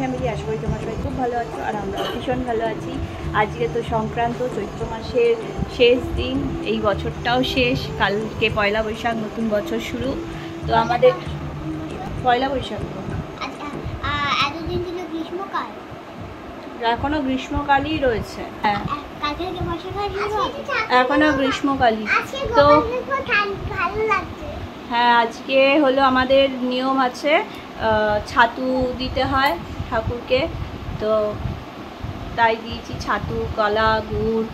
Family, আশা করি তোমার সবাই খুব ভালো আছো আর আমরা ভীষণ ভালো আছি। আজকে তো সংক্রান্ত, চৈত্র মাসের শেষ দিন, এই বছরটাও শেষ, কালকে পয়লা বৈশাখ, নতুন বছর শুরু। তো আমাদের পয়লা বৈশাখ তো এতদিন ছিল গ্রীষ্মকাল, এখনো গ্রীষ্মকালই রয়েছে। হ্যাঁ এখনো এখনো গ্রীষ্মকালই তো। হ্যাঁ, আজকে হলো আমাদের নিয়ম আছে, ছাতু দিতে হয় ঠাকুরকে, তো তাই দিয়েছি ছাতু, কলা, গুড়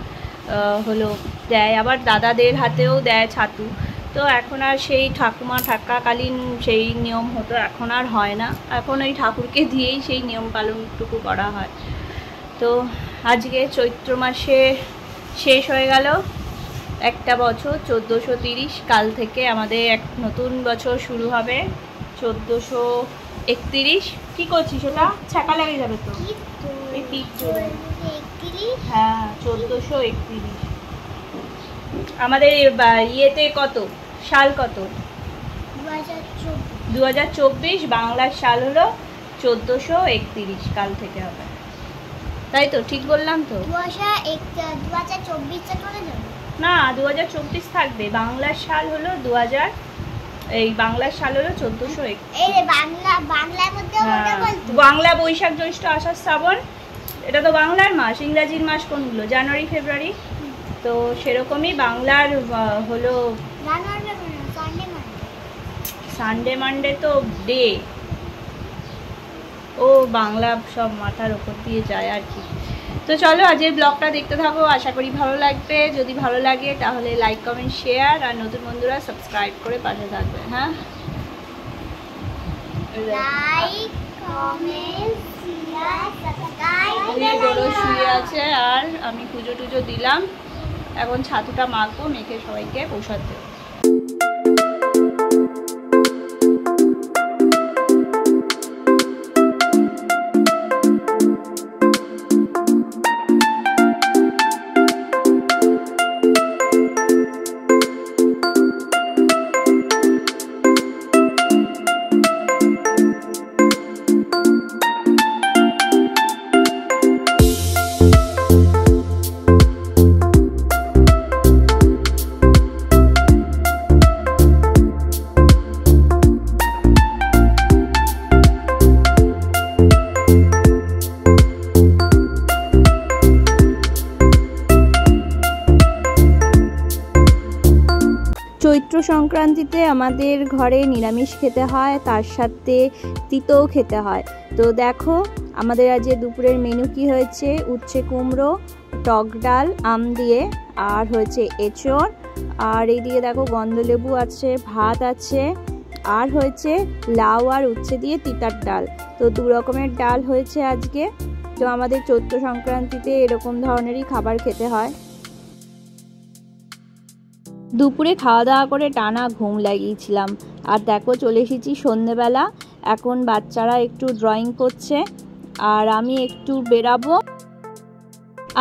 হলো দেয়, আবার দাদাদের হাতেও দেয় ছাতু। তো এখন আর সেই ঠাকুমা থাকাকালীন সেই নিয়ম হতো, এখন আর হয় না, এখন ওই ঠাকুরকে দিয়েই সেই নিয়ম পালনটুকু করা হয়। তো আজকে চৈত্র মাসে শেষ হয়ে গেল একটা বছর, 1430। কাল থেকে আমাদের এক নতুন বছর শুরু হবে, 1431। কি করছিস সেটা? ছাকা লেগে যাবে তো। হ্যাঁ, 1431 আমাদের ইয়েতে কত সাল, কত 2024, বাংলার সাল হলো 1431, কাল থেকে হবে, তাই তো? ঠিক বললাম তো? 2024 না, 2024 থাকবে, বাংলার সাল হলো 2000, এই বাংলার সাল হলো 1401। বাংলা বৈশাখ, জ্যৈষ্ঠ, আষাঢ়, শ্রাবণ, এটা তো বাংলার মাস। ইংরাজির মাস কোনগুলো? জানুয়ারি, ফেব্রুয়ারি। তো সেরকমই বাংলার হলো সানডে, মানডে তো ডে। ও বাংলা সব মাথার ওপর দিয়ে যায় আর কি। তো চলো আজকের ব্লগটা দেখতে থাকো, আশা করি ভালো লাগবে। যদি ভালো লাগে তাহলে লাইক, কমেন্ট, শেয়ার, আর নতুন বন্ধুরা সাবস্ক্রাইব করে পাশে থাকবে। হ্যাঁ, শুয়ে আছে আর আমি পুজো টুজো দিলাম, এখন ছাতুটা মাখবো, মেখে সবাইকে প্রসাদ দেবো। চৈত্র সংক্রান্তিতে আমাদের ঘরে নিরামিষ খেতে হয়, তার সাথে তিতও খেতে হয়। তো দেখো আমাদের আজকে দুপুরের মেনু কি হয়েছে: উচ্ছে কুমড়ো, টক ডাল আম দিয়ে, আর হয়েছে এঁচড়, আর এইদিকে দেখো গন্ধলেবু আছে, ভাত আছে, আর হয়েছে লাউ আর উচ্ছে দিয়ে তিতার ডাল। তো দু রকমের ডাল হয়েছে আজকে। তো আমাদের চৈত্র সংক্রান্তিতে এরকম ধরনেরই খাবার খেতে হয়। দুপুরে খাওয়া দাওয়া করে টানা ঘুম লাগিয়েছিলাম, আর দেখো চলে এসেছি সন্ধেবেলা। এখন বাচ্চারা একটু ড্রয়িং করছে আর আমি একটু বেরাবো।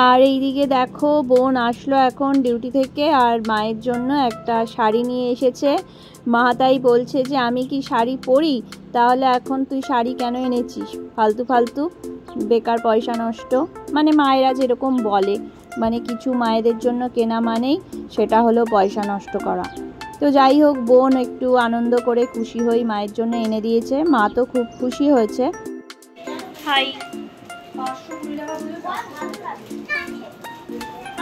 আর এইদিকে দেখো বোন আসলো এখন ডিউটি থেকে, আর মায়ের জন্য একটা শাড়ি নিয়ে এসেছে। মা তাই বলছে যে আমি কি শাড়ি পরি, তাহলে এখন তুই শাড়ি কেন এনেছিস, ফালতু ফালতু বেকার পয়সা নষ্ট। মানে মায়েরা যেরকম বলে, মানে কিছু মায়েদের জন্য কেনা মানেই সেটা হলো পয়সা নষ্ট করা। তো যাই হোক, বোন একটু আনন্দ করে খুশি হই মায়ের জন্য এনে দিয়েছে, মা তো খুব খুশি হয়েছে। হাই,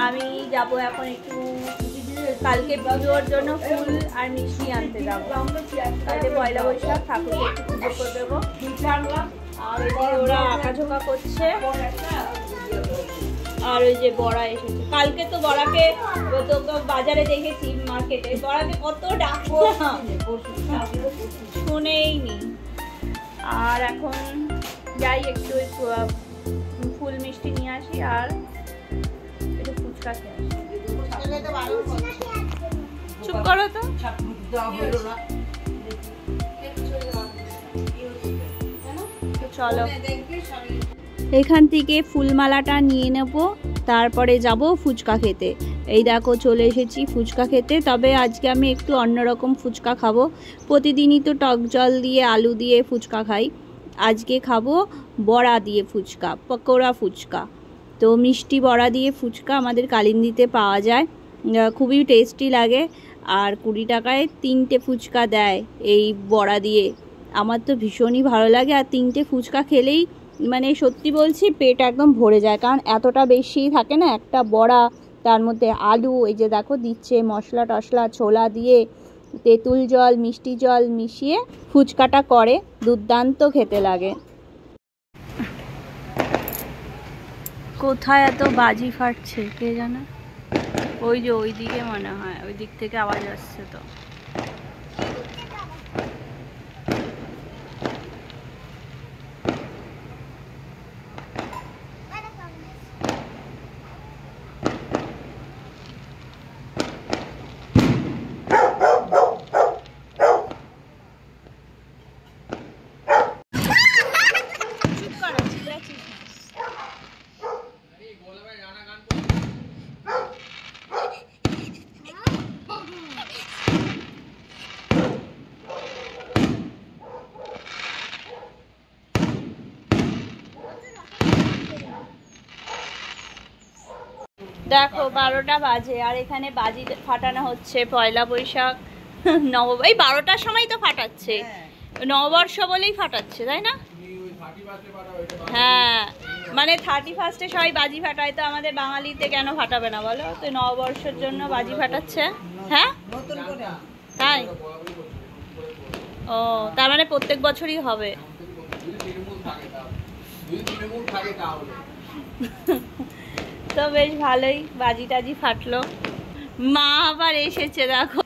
আমি যাব এখন একটু কালকে পুজোর জন্য ফুল আর মিষ্টি আনতে যাবো। কালকে পয়লা বৈশাখ, ঠাকুরকে একটু পুজো করে দেবো। আর ওরা আঁকাঝোঁকা করছে, আর ওই যে বড়া এসেছে। কালকে তো বড়াকে তো বাজারে দেখেছি, মার্কেটে বড়াকে কত ডাকলাম, শুনেই নি। আর এখন যাই একটু ফুল মিষ্টি নিয়ে আসি আর একটু ফুচকা খেয়ে আসি। চুপ করো তো। চলো এখান থেকে ফুলমালাটা নিয়ে নেব, তারপরে যাব ফুচকা খেতে। এই দেখো চলে এসেছি ফুচকা খেতে, তবে আজকে আমি একটু অন্যরকম ফুচকা খাবো। প্রতিদিনই তো টক জল দিয়ে আলু দিয়ে ফুচকা খাই, আজকে খাবো বড়া দিয়ে ফুচকা, পকোড়া ফুচকা। তো মিষ্টি বড়া দিয়ে ফুচকা আমাদের কালিন্দিতে পাওয়া যায়, খুবই টেস্টি লাগে। আর 20 টাকায় 3টে ফুচকা দেয় এই বড়া দিয়ে। আমার তো ভীষণই ভালো লাগে, আর 3টে ফুচকা খেলেই মানে সত্যি বলছি পেট একদম ভরে যায়, কারণ এতটা বেশি থাকে না একটা বড়া, তার মধ্যে আলু, এই যে দেখো দিচ্ছে মশলা টশলা, ছোলা দিয়ে তেঁতুল জল মিষ্টি জল মিশিয়ে ফুচকাটা করে, দুর্দান্ত খেতে লাগে। কোথায় এত বাজি ফাটছে কে জানে, ওই যে ওই দিকে মনে হয়, ওই দিক থেকে আওয়াজ আসছে। তো দেখো 12টা বাজে আর এখানে বাজি ফাটানো হচ্ছে, পয়লা বৈশাখ এই 12টার সময় তো ফাটাচ্ছে, নববর্ষ বলেই ফাটাচ্ছে তাই না? হ্যাঁ, মানে 31-এ সবাই বাজি ফাটায়, তো আমাদের বাঙালিতে কেন ফাটাবে না বলো? তো নববর্ষের জন্য বাজি ফাটাচ্ছে। হ্যাঁ তাই? ও, তার মানে প্রত্যেক বছরই হবে। তো বেশ ভালোই বাজি টাজি ফাটলো। মা আবার এসেছে দেখো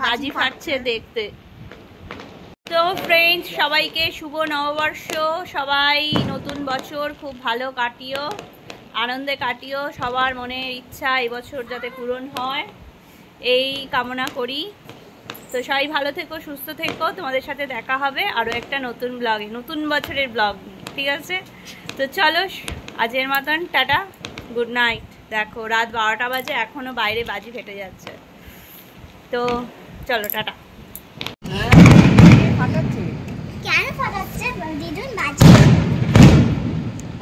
বাজি ফাটছে দেখতে। তো ফ্রেন্ডস, সবাইকে শুভ নববর্ষ, সবাই নতুন বছর খুব ভালো কাটিও, আনন্দে কাটিও, সবার মনের ইচ্ছা এবছর যাতে পূরণ হয় এই কামনা করি। তো সবাই ভালো থেকো, সুস্থ থেকো, তোমাদের সাথে দেখা হবে আরও একটা নতুন ব্লগে, নতুন বছরের ব্লগ, ঠিক আছে? তো চলো আজের মতন টাটা, গুড নাইট। দেখো রাত 12টা বাজে, এখনো বাইরে বাজি ফেটে যাচ্ছে। তো চলো টাটা। কেন ফাটাচ্ছে দিদুন বাজি?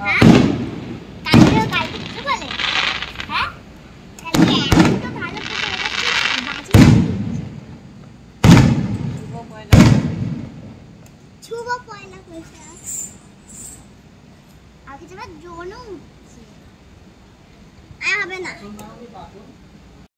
হ্যাঁ কালকে কালকে কিছু বলে? হ্যাঁ কালকে এখন তো ভালো করে বাজি শুভ পয়লা বৈশাখ। আগে যেবার জোনও উঠছে, হবে না।